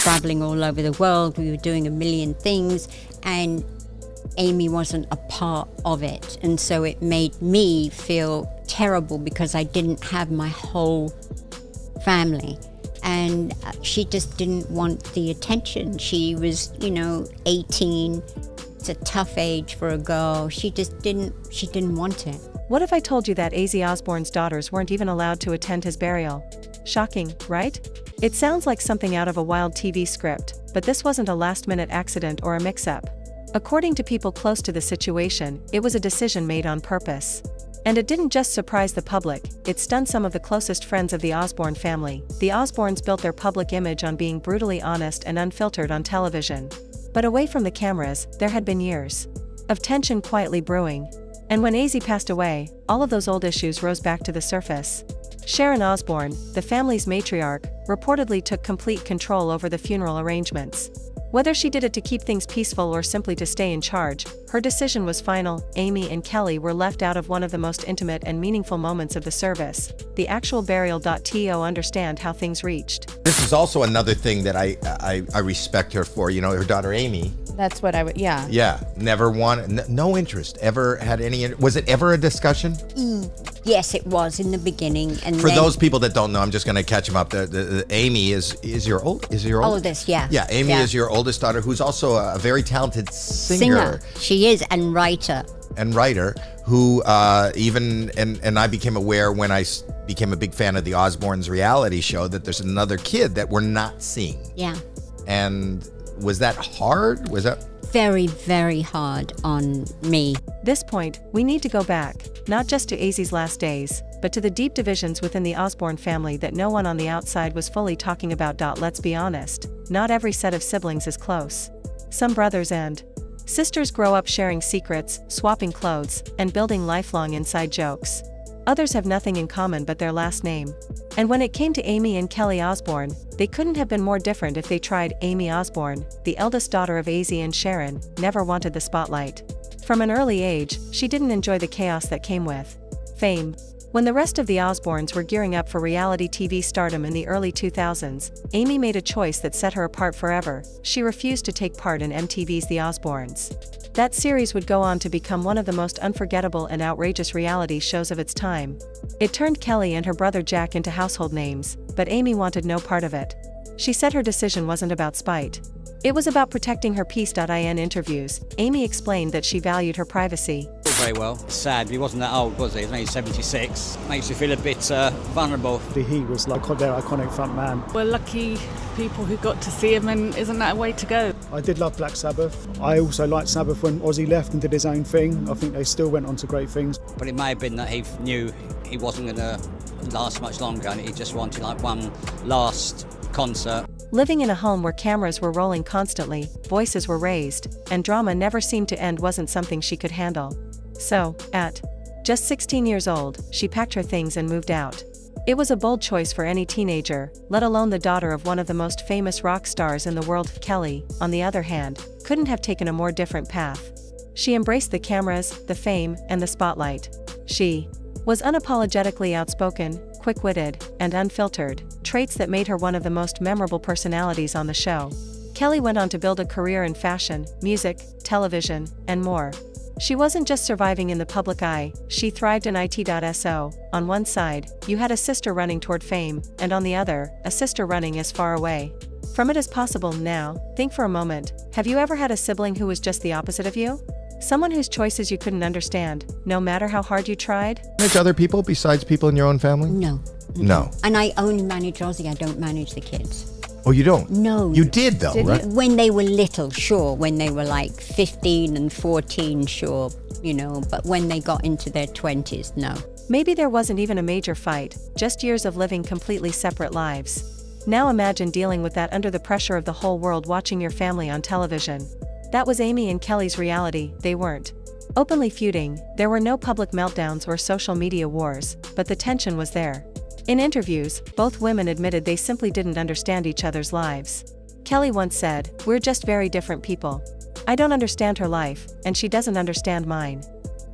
traveling all over the world. We were doing a million things, and Aimee wasn't a part of it. And so it made me feel terrible because I didn't have my whole family. And she just didn't want the attention. She was, 18. It's a tough age for a girl. She didn't want it. What if I told you that Ozzy Osbourne's daughters weren't even allowed to attend his burial? Shocking, right? It sounds like something out of a wild TV script, but this wasn't a last-minute accident or a mix-up. According to people close to the situation, it was a decision made on purpose. And it didn't just surprise the public, it stunned some of the closest friends of the Osbourne family. The Osbournes built their public image on being brutally honest and unfiltered on television. But away from the cameras, there had been years of tension quietly brewing. And when Ozzy passed away, all of those old issues rose back to the surface. Sharon Osbourne, the family's matriarch, reportedly took complete control over the funeral arrangements. Whether she did it to keep things peaceful or simply to stay in charge, her decision was final. Aimee and Kelly were left out of one of the most intimate and meaningful moments of the service, the actual burial. To understand how things reached. This is also another thing that I respect her for. Her daughter Aimee. That's what I would, yeah. Yeah, never wanted, no interest, ever had any, was it ever a discussion? Yes, it was in the beginning. And for those people that don't know, I'm just going to catch them up. The Aimee is your oldest, yeah. Yeah, Aimee is your oldest daughter, who's also a very talented singer. She is, and writer. Who and I became aware when I became a big fan of the Osbournes reality show that there's another kid that we're not seeing. Yeah. And was that hard? Was that very, very hard on me? This point, we need to go back, not just to Ozzy's last days, but to the deep divisions within the Osbourne family that no one on the outside was fully talking about. Let's be honest, not every set of siblings is close. Some brothers and sisters grow up sharing secrets, swapping clothes, and building lifelong inside jokes. Others have nothing in common but their last name. And when it came to Aimee and Kelly Osbourne, they couldn't have been more different if they tried. Aimee Osbourne, the eldest daughter of Ozzy and Sharon, never wanted the spotlight. From an early age, she didn't enjoy the chaos that came with fame. When the rest of the Osbournes were gearing up for reality TV stardom in the early 2000s, Aimee made a choice that set her apart forever. She refused to take part in MTV's The Osbournes. That series would go on to become one of the most unforgettable and outrageous reality shows of its time. It turned Kelly and her brother Jack into household names, but Aimee wanted no part of it. She said her decision wasn't about spite. It was about protecting her peace. In interviews, Aimee explained that she valued her privacy. Very well. It's sad, he wasn't that old, was he? He was only 76. Makes you feel a bit vulnerable. He was like their iconic front man. We're lucky people who got to see him, and isn't that a way to go? I did love Black Sabbath. I also liked Sabbath when Ozzy left and did his own thing. I think they still went on to great things. But it may have been that he knew he wasn't going to last much longer and he just wanted like one last concert. Living in a home where cameras were rolling constantly, voices were raised, and drama never seemed to end wasn't something she could handle. So, at just 16 years old, she packed her things and moved out. It was a bold choice for any teenager, let alone the daughter of one of the most famous rock stars in the world. Kelly, on the other hand, couldn't have taken a more different path. She embraced the cameras, the fame, and the spotlight. She was unapologetically outspoken, quick-witted, and unfiltered, traits that made her one of the most memorable personalities on the show. Kelly went on to build a career in fashion, music, television, and more. She wasn't just surviving in the public eye, she thrived in it. So, on one side, you had a sister running toward fame, and on the other, a sister running as far away from it as possible. Now, think for a moment, have you ever had a sibling who was just the opposite of you? Someone whose choices you couldn't understand, no matter how hard you tried? Manage other people besides people in your own family? No. No. And I only manage Ozzy, I don't manage the kids. Oh, you don't? No. You did though, right? When they were little, sure. When they were like 15 and 14, sure, but when they got into their 20s, no. Maybe there wasn't even a major fight, just years of living completely separate lives. Now imagine dealing with that under the pressure of the whole world watching your family on television. That was Aimee and Kelly's reality. They weren't openly feuding, there were no public meltdowns or social media wars, but the tension was there. In interviews, both women admitted they simply didn't understand each other's lives. Kelly once said, "We're just very different people. I don't understand her life, and she doesn't understand mine."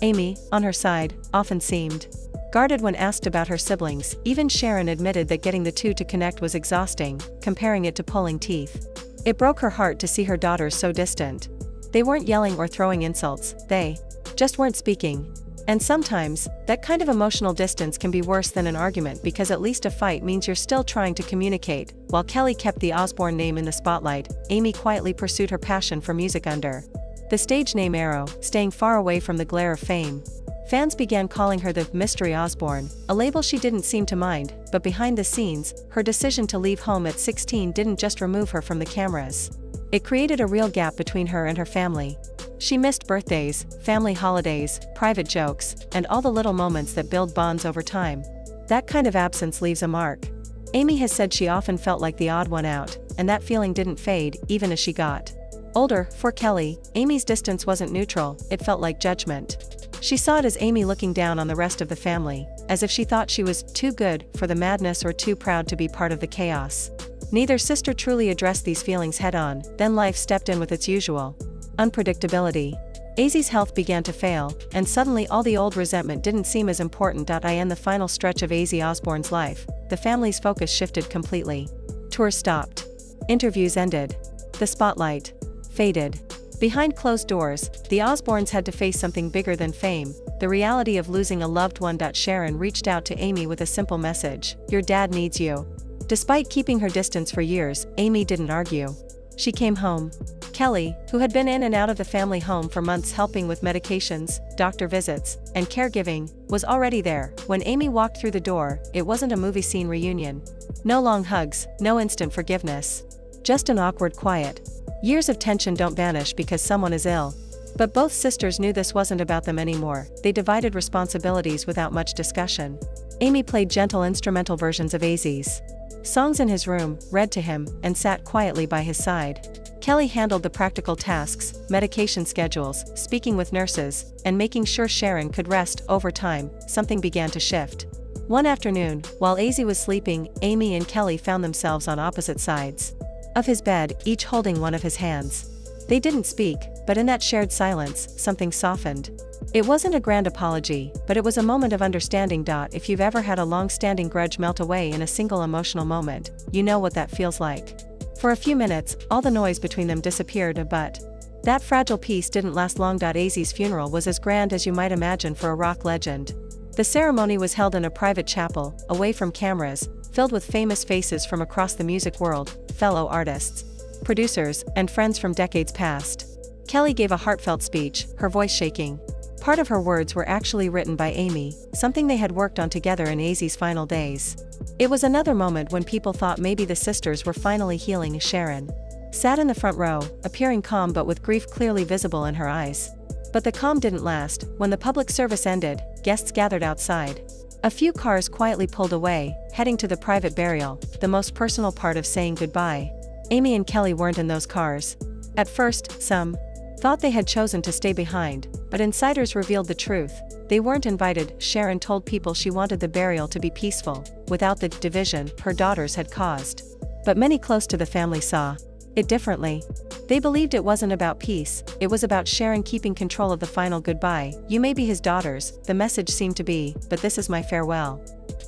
Aimee, on her side, often seemed Guarded when asked about her siblings, even Sharon admitted that getting the two to connect was exhausting, comparing it to pulling teeth. It broke her heart to see her daughters so distant. They weren't yelling or throwing insults, they just weren't speaking. And sometimes, that kind of emotional distance can be worse than an argument because at least a fight means you're still trying to communicate. While Kelly kept the Osbourne name in the spotlight, Aimee quietly pursued her passion for music under the stage name Arrow, staying far away from the glare of fame. Fans began calling her the Mystery Osbourne, a label she didn't seem to mind, but behind the scenes, her decision to leave home at 16 didn't just remove her from the cameras. It created a real gap between her and her family. She missed birthdays, family holidays, private jokes, and all the little moments that build bonds over time. That kind of absence leaves a mark. Aimee has said she often felt like the odd one out, and that feeling didn't fade, even as she got older. For Kelly, Aimee's distance wasn't neutral, it felt like judgment. She saw it as Aimee looking down on the rest of the family, as if she thought she was too good for the madness or too proud to be part of the chaos. Neither sister truly addressed these feelings head-on, then life stepped in with its usual unpredictability. Ozzy's health began to fail, and suddenly all the old resentment didn't seem as important. In the final stretch of Ozzy Osbourne's life, the family's focus shifted completely. Tours stopped. Interviews ended. The spotlight faded. Behind closed doors, the Osbournes had to face something bigger than fame, the reality of losing a loved one. Sharon reached out to Aimee with a simple message: "Your dad needs you." Despite keeping her distance for years, Aimee didn't argue. She came home. Kelly, who had been in and out of the family home for months helping with medications, doctor visits, and caregiving, was already there. When Aimee walked through the door, it wasn't a movie scene reunion. No long hugs, no instant forgiveness. Just an awkward quiet. Years of tension don't vanish because someone is ill. But both sisters knew this wasn't about them anymore. They divided responsibilities without much discussion. Aimee played gentle instrumental versions of Ozzy's songs in his room, read to him, and sat quietly by his side. Kelly handled the practical tasks, medication schedules, speaking with nurses, and making sure Sharon could rest. Over time, something began to shift. One afternoon, while Ozzy was sleeping, Aimee and Kelly found themselves on opposite sides of his bed, each holding one of his hands. They didn't speak, but in that shared silence, something softened. It wasn't a grand apology, but it was a moment of understanding. If you've ever had a long-standing grudge melt away in a single emotional moment, you know what that feels like. For a few minutes, all the noise between them disappeared, but that fragile peace didn't last long. Ozzy's funeral was as grand as you might imagine for a rock legend. The ceremony was held in a private chapel, away from cameras, filled with famous faces from across the music world, fellow artists, producers, and friends from decades past. Kelly gave a heartfelt speech, her voice shaking. Part of her words were actually written by Aimee, something they had worked on together in Ozzy's final days. It was another moment when people thought maybe the sisters were finally healing. Sharon sat in the front row, appearing calm but with grief clearly visible in her eyes. But the calm didn't last. When the public service ended, guests gathered outside. A few cars quietly pulled away, heading to the private burial, the most personal part of saying goodbye. Aimee and Kelly weren't in those cars. At first, some thought they had chosen to stay behind, but insiders revealed the truth. They weren't invited. Sharon told people she wanted the burial to be peaceful, without the division her daughters had caused. But many close to the family saw it differently. They believed it wasn't about peace, it was about Sharon keeping control of the final goodbye. "You may be his daughters," the message seemed to be, "but this is my farewell."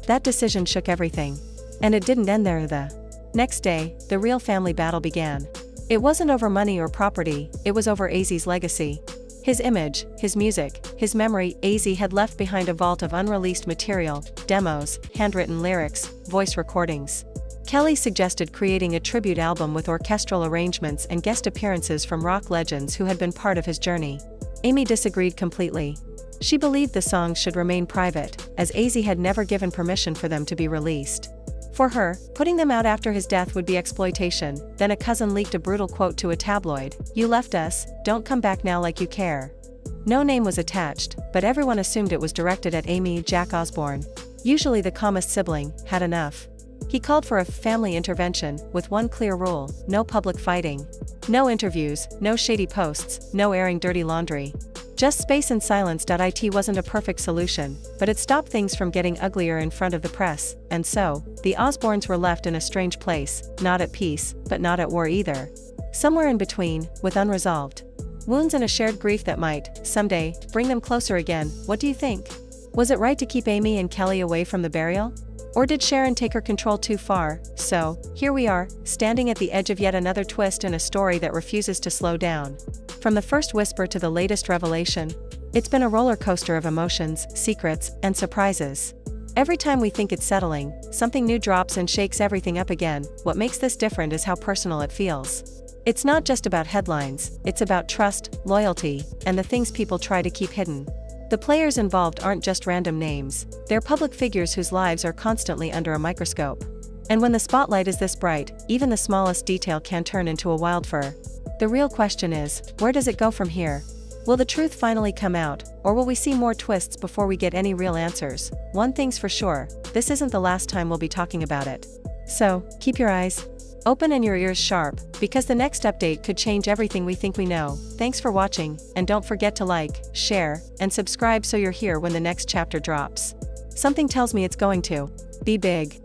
That decision shook everything. And it didn't end there. The next day, the real family battle began. It wasn't over money or property, it was over Ozzy's legacy. His image, his music, his memory. Ozzy had left behind a vault of unreleased material, demos, handwritten lyrics, voice recordings. Kelly suggested creating a tribute album with orchestral arrangements and guest appearances from rock legends who had been part of his journey. Aimee disagreed completely. She believed the songs should remain private, as Ozzy had never given permission for them to be released. For her, putting them out after his death would be exploitation. Then a cousin leaked a brutal quote to a tabloid: "You left us, don't come back now like you care." No name was attached, but everyone assumed it was directed at Aimee. Jack Osbourne, usually the calmest sibling, had enough. He called for a family intervention, with one clear rule: no public fighting. No interviews, no shady posts, no airing dirty laundry. Just space and silence. It wasn't a perfect solution, but it stopped things from getting uglier in front of the press, and so, the Osbournes were left in a strange place, not at peace, but not at war either. Somewhere in between, with unresolved wounds and a shared grief that might, someday, bring them closer again. What do you think? Was it right to keep Aimee and Kelly away from the burial? Or did Sharon take her control too far? So, here we are, standing at the edge of yet another twist in a story that refuses to slow down. From the first whisper to the latest revelation, it's been a roller coaster of emotions, secrets, and surprises. Every time we think it's settling, something new drops and shakes everything up again. What makes this different is how personal it feels. It's not just about headlines, it's about trust, loyalty, and the things people try to keep hidden. The players involved aren't just random names, they're public figures whose lives are constantly under a microscope. And when the spotlight is this bright, even the smallest detail can turn into a wildfire. The real question is, where does it go from here? Will the truth finally come out, or will we see more twists before we get any real answers? One thing's for sure, this isn't the last time we'll be talking about it. So, keep your eyes open and your ears sharp, because the next update could change everything we think we know. Thanks for watching, and don't forget to like, share, and subscribe so you're here when the next chapter drops. Something tells me it's going to be big.